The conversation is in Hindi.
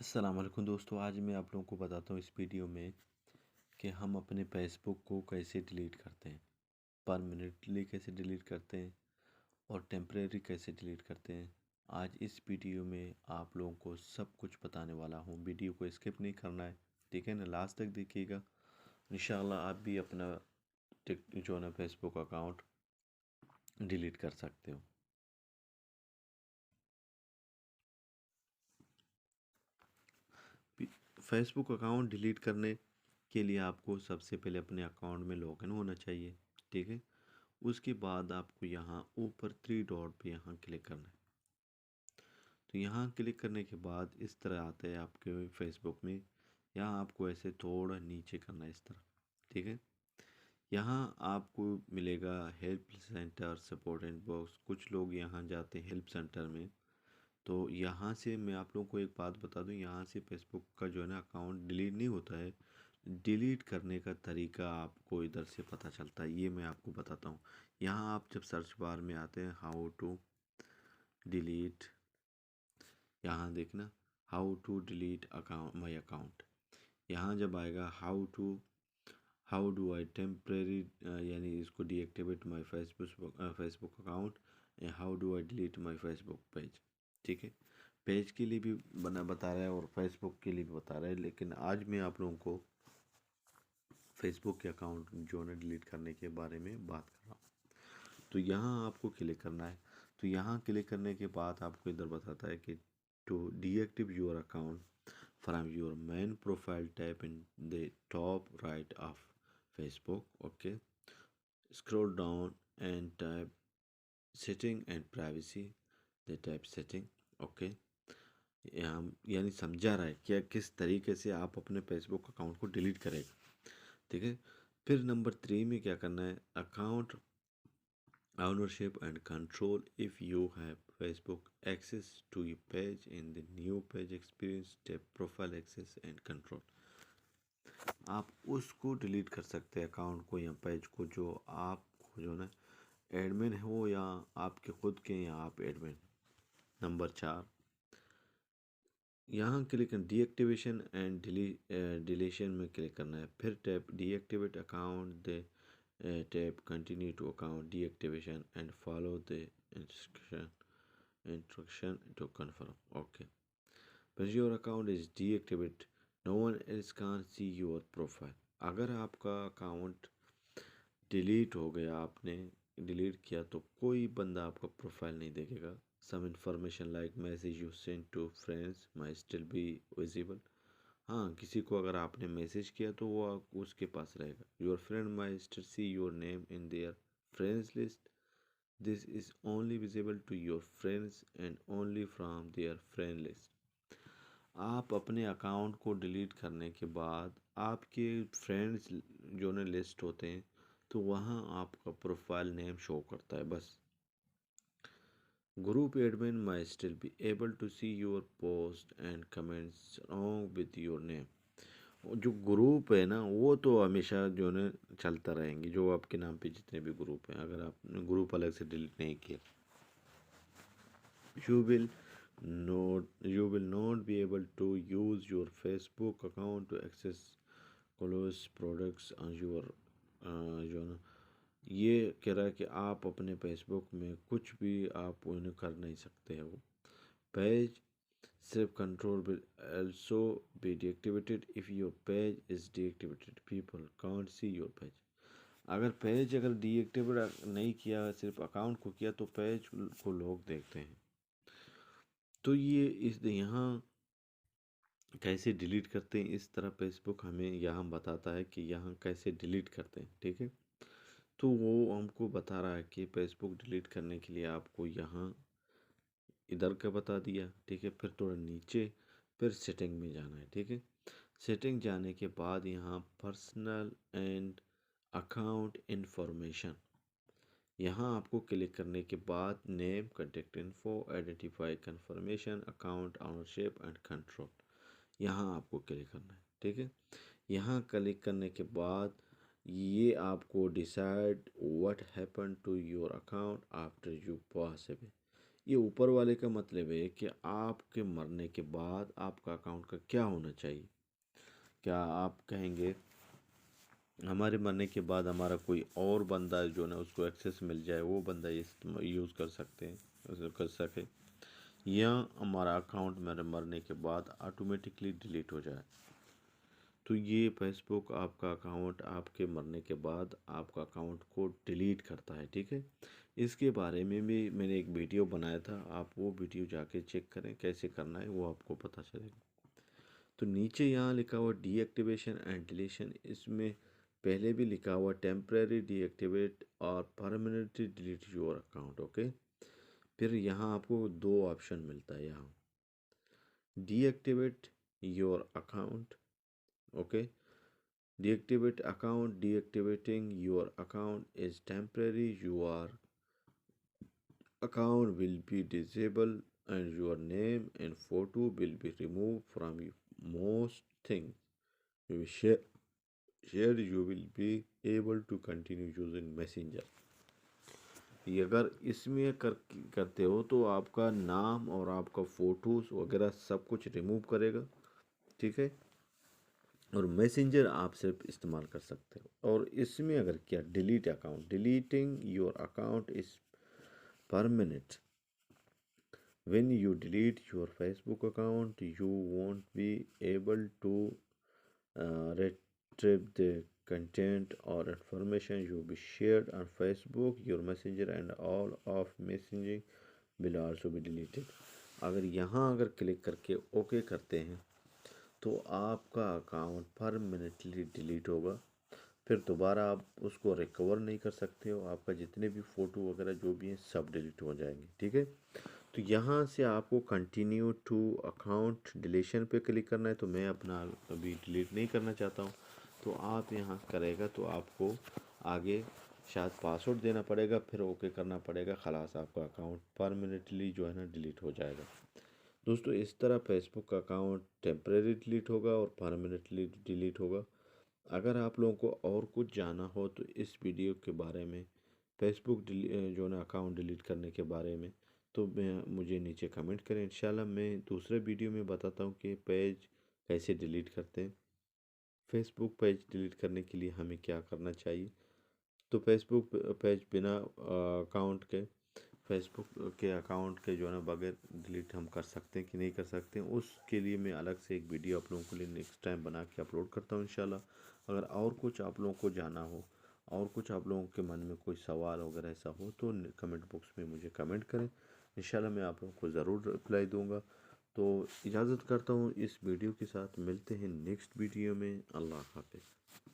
अस्सलाम वालेकुम दोस्तों। आज मैं आप लोगों को बताता हूँ इस वीडियो में कि हम अपने फेसबुक को कैसे डिलीट करते हैं, परमानेंटली कैसे डिलीट करते हैं और टेम्परेरी कैसे डिलीट करते हैं। आज इस वीडियो में आप लोगों को सब कुछ बताने वाला हूँ। वीडियो को स्किप नहीं करना है, ठीक है ना, लास्ट तक देखिएगा। इंशाल्लाह आप भी अपना जो है ना फेसबुक अकाउंट डिलीट कर सकते हो। फेसबुक अकाउंट डिलीट करने के लिए आपको सबसे पहले अपने अकाउंट में लॉगिन होना चाहिए, ठीक है। उसके बाद आपको यहाँ ऊपर थ्री डॉट पे यहाँ क्लिक करना है। तो यहाँ क्लिक करने के बाद इस तरह आता है आपके फेसबुक में। यहाँ आपको ऐसे थोड़ा नीचे करना है इस तरह, ठीक है। यहाँ आपको मिलेगा help centre, support and box. कुछ लोग यहाँ जाते हैं हेल्प सेंटर में। तो यहाँ से मैं आप लोगों को एक बात बता दूँ, यहाँ से फेसबुक का जो है ना अकाउंट डिलीट नहीं होता है। डिलीट करने का तरीका आपको इधर से पता चलता है, ये मैं आपको बताता हूँ। यहाँ आप जब सर्च बार में आते हैं हाउ टू डिलीट, यहाँ देखना how to delete account my account. यहाँ जब आएगा हाउ डू आई टेम्परेरी, यानी इसको deactivate my Facebook account, how do I delete my Facebook page, ठीक है। पेज के लिए भी बता रहा है और फेसबुक के लिए भी बता रहा है, लेकिन आज मैं आप लोगों को फेसबुक के अकाउंट जो है डिलीट करने के बारे में बात कर रहा हूँ। तो यहाँ आपको क्लिक करना है। तो यहाँ क्लिक करने के बाद आपको इधर बताता है कि to deactive your account from your main profile tap in the top right of Facebook, okay. Scroll down and tap setting and privacy, the tap setting, okay. यहाँ यानी समझा रहा है कि किस तरीके से आप अपने फेसबुक अकाउंट को डिलीट करेगा, ठीक है। फिर नंबर 3 में क्या करना है, account ownership and control. If you have Facebook access to your page in the new page experience tab, profile access and control, आप उसको डिलीट कर सकते हैं अकाउंट को या पेज को, जो आपको जो ना एडमिन हो या आपके खुद के या आप एडमिन। नंबर 4, यहाँ क्लिक डीएक्टिवेशन एंड डिलीशन में क्लिक करना है। फिर tap deactivate account the tap continue to account deactivation and follow the instruction to confirm, okay. When your account is deactivated, no one else can see your profile. अगर आपका अकाउंट डिलीट हो गया, आपने डिलीट किया, तो कोई बंदा आपका प्रोफाइल नहीं देखेगा। Some information like message you send to friends may still be visible. हाँ, किसी को अगर आपने मैसेज किया तो वो उसके पास रहेगा। Your friend may still see your name in their friends list. This is only visible to your friends and only from their friend list. आप अपने अकाउंट को डिलीट करने के बाद आपके फ्रेंड्स जो ने लिस्ट होते हैं, तो वहाँ आपका प्रोफाइल नेम शो करता है बस। Group admin may still be able to see your post and comments along with your name. जो ग्रुप है ना, वो तो हमेशा जो है चलता रहेंगे, जो आपके नाम पे जितने भी ग्रुप हैं, अगर आपने ग्रुप अलग से डिलीट नहीं किया। you will you will not be able to use your Facebook account to access close products on your जो ना, ये कह रहा है कि आप अपने फेसबुक में कुछ भी आप उन्हें कर नहीं सकते हो। पेज सिर्फ control will also be deactivated if your page is deactivated, people can't see your page। अगर पेज अगर डीएक्टिवेट नहीं किया, सिर्फ अकाउंट को किया, तो पेज को लोग देखते हैं। तो ये इस यहाँ कैसे डिलीट करते हैं, इस तरह फेसबुक हमें यहाँ बताता है कि यहाँ कैसे डिलीट करते हैं, ठीक है। तो वो हमको बता रहा है कि फेसबुक डिलीट करने के लिए आपको यहाँ इधर का बता दिया, ठीक है। फिर थोड़ा नीचे फिर सेटिंग में जाना है, ठीक है। सेटिंग जाने के बाद यहाँ पर्सनल एंड अकाउंट इन्फॉर्मेशन, यहाँ आपको क्लिक करने के बाद name, contact info, identify confirmation, account ownership and control, यहाँ आपको क्लिक करना है, ठीक है। यहाँ क्लिक करने के बाद ये आपको decide what happen to your account after you pass away, ये ऊपर वाले का मतलब है कि आपके मरने के बाद आपका अकाउंट का क्या होना चाहिए। क्या आप कहेंगे हमारे मरने के बाद हमारा कोई और बंदा जो ना उसको एक्सेस मिल जाए, वो बंदा ये यूज़ कर सकते हैं, कर सके, या हमारा अकाउंट मेरे मरने के बाद ऑटोमेटिकली डिलीट हो जाए। तो ये फेसबुक आपका अकाउंट आपके मरने के बाद आपका अकाउंट को डिलीट करता है, ठीक है। इसके बारे में भी मैंने एक वीडियो बनाया था, आप वो वीडियो जाके चेक करें कैसे करना है, वो आपको पता चलेगा। तो नीचे यहाँ लिखा हुआ डीएक्टिवेशन एंड डिलीशन, इसमें पहले भी लिखा हुआ टेम्परेरी डीएक्टिवेट और permanently delete your account, okay. फिर यहाँ आपको दो ऑप्शन मिलता है, यहाँ deactivate your account, okay. Deactivate account. Deactivating your account is temporary. Your account will be disabled and your name and photo will be removed from you. Most things you share you will be able to continue using Messenger. ये अगर इसमें करते हो तो आपका नाम और आपका फ़ोटोज़ वगैरह सब कुछ रिमूव करेगा, ठीक है। और मैसेंजर आप सिर्फ इस्तेमाल कर सकते हो। और इसमें अगर क्या delete account, deleting your account is permanent. When you delete your Facebook account you won't be able to retrieve the content or information you be shared on Facebook, your messenger and all of messaging will also be deleted। अगर यहाँ अगर क्लिक करके ओके करते हैं तो आपका अकाउंट परमानेंटली डिलीट होगा, फिर दोबारा आप उसको रिकवर नहीं कर सकते हो, आपका जितने भी फ़ोटो वगैरह जो भी हैं सब डिलीट हो जाएंगे, ठीक है। तो यहाँ से आपको कंटिन्यू टू अकाउंट डिलीशन पे क्लिक करना है, तो मैं अपना अभी डिलीट नहीं करना चाहता हूँ, तो आप यहाँ करेगा तो आपको आगे शायद पासवर्ड देना पड़ेगा, फिर ओके करना पड़ेगा, खलास आपका अकाउंट परमानेंटली जो है ना डिलीट हो जाएगा। दोस्तों इस तरह फेसबुक का अकाउंट टेम्परेरी डिलीट होगा और परमानेंटली डिलीट होगा। अगर आप लोगों को और कुछ जाना हो तो इस वीडियो के बारे में, फेसबुक जो ना अकाउंट डिलीट करने के बारे में, तो मैं मुझे नीचे कमेंट करें। इंशाल्लाह मैं दूसरे वीडियो में बताता हूँ कि पेज कैसे डिलीट करते हैं। फेसबुक पेज डिलीट करने के लिए हमें क्या करना चाहिए। तो फेसबुक पेज बिना अकाउंट के, फेसबुक के अकाउंट के जो है ना बगैर डिलीट हम कर सकते हैं कि नहीं कर सकते हैं, उसके लिए मैं अलग से एक वीडियो आप लोगों के लिए नेक्स्ट टाइम बना के अपलोड करता हूँ इंशाल्लाह। अगर और कुछ आप लोगों को जाना हो और कुछ आप लोगों के मन में कोई सवाल वगैरह ऐसा हो तो कमेंट बॉक्स में मुझे कमेंट करें, इंशाल्लाह मैं आप लोगों को ज़रूर रिप्लाई दूँगा। तो इजाज़त करता हूँ, इस वीडियो के साथ मिलते हैं नेक्स्ट वीडियो में। अल्लाह हाफ़िज़।